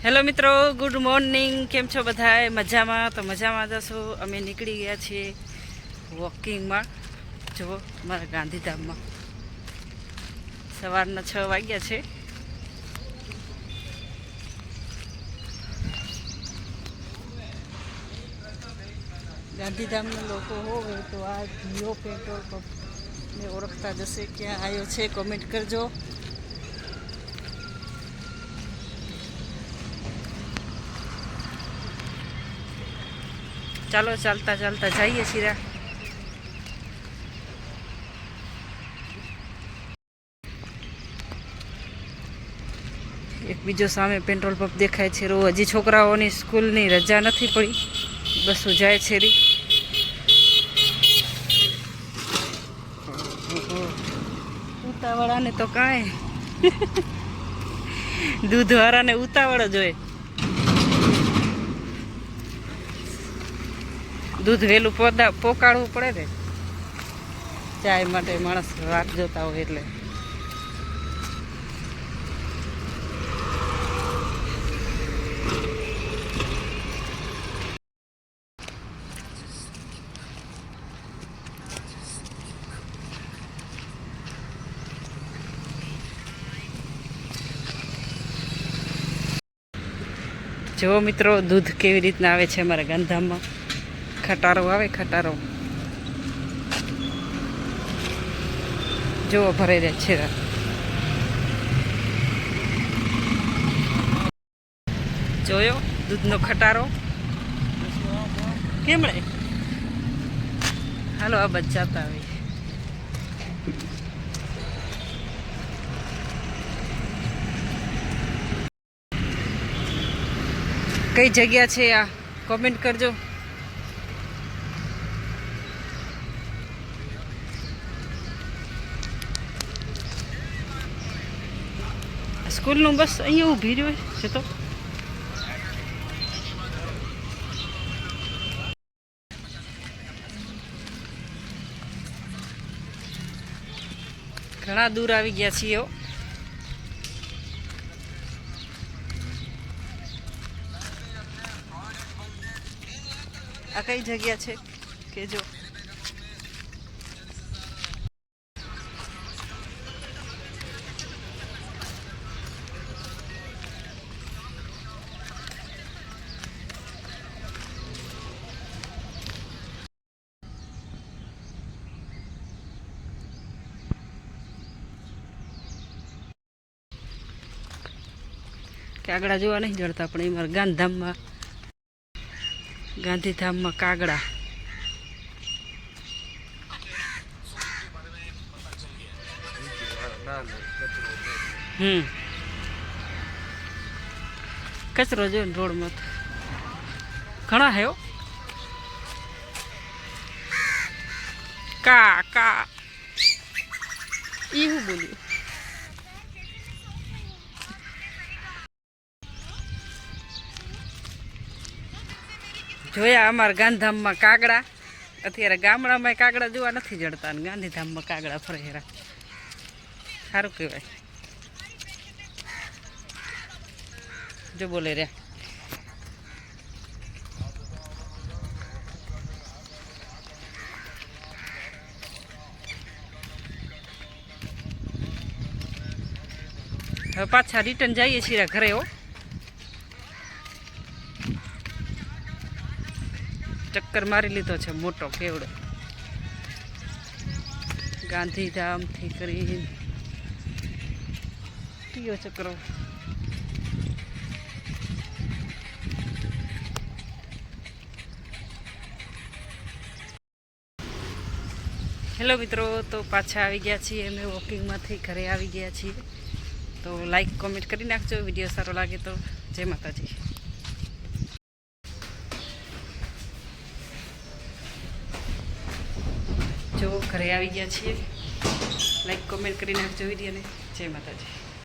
Hello મિત્રો, good morning. કેમ છો બધાએ? મજામાં? તો મજામાં જશો. અમે નીકળી ગયા છીએ વોકિંગમાં. જો મારા ગાંધીધામમાં સવારના 6 વાગ્યા છે. ગાંધીધામના લોકો હોય તો આ જીઓ પેટ્રોલ પંપને ઓળખતા જશે. ક્યાં આવ્યો છે કોમેન્ટ કરજો. ચાલો ચાલતા ચાલતા જઈએ છીએ. એક બીજો સામે પેટ્રોલ પંપ દેખાય છે. હજી છોકરાઓની સ્કૂલની રજા નથી પડી, બસો જાય છે રી. ઉતાવળાને તો કાંઈ દૂધવાળાને ઉતાવળ જ હોય. દૂધ વહેલું પોકાળવું પડે ને ચાય માટે. માણસ રાત જોતા હોય એટલે. જો મિત્રો, દૂધ કેવી રીતના આવે છે અમારા ગાંધીધામમાં. ખટારો આવે, ખટારો જો ભરાઈ રહ્યા છે. જોયો દૂધનો ખટારો કેમ રે? હાલો આ બચાતા આવી. કઈ જગ્યા છે આ? કોમેન્ટ કરજો. સ્કૂલનું બસ અહીંયા ઊભી રહ્યો છે. તો ઘણા દૂર આવી ગયા છીએ. આ કઈ જગ્યા છે કે જો? કાગડા જોવા નહીં જડતા, પણ એ મારા ગાંધીધામમાં કાગડા. કચરો જો ને રોડમાં ઘણા હે. કા કા ઈ હું બોલ્યું? જોયા અમારા ગાંધીધામમાં કાગડા. અત્યારે ગામડામાં કાગડા જોવા નથી જડતા, ને ગાંધીધામમાં કાગડા ફરે હેરા. સારું કહેવાય. જો બોલે રહ્યા. હવે પાછા રિટર્ન જઈએ છીએ ઘરે. હો, ચક્કર મારી લીધો છે મોટો કેવડો. ગાંધીધામથી કરી કયો ચક્રો? હેલો મિત્રો, તો પાછા આવી ગયા છીએ અમે વોકિંગમાંથી. ઘરે આવી ગયા છીએ. તો લાઈક કોમેન્ટ કરી નાખજો. વિડીયો સારો લાગે તો. જય માતાજી. જો ઘરે આવી ગયા છીએ. લાઈક કોમેન્ટ કરી નાખજો વિડીયોને. જય માતાજી.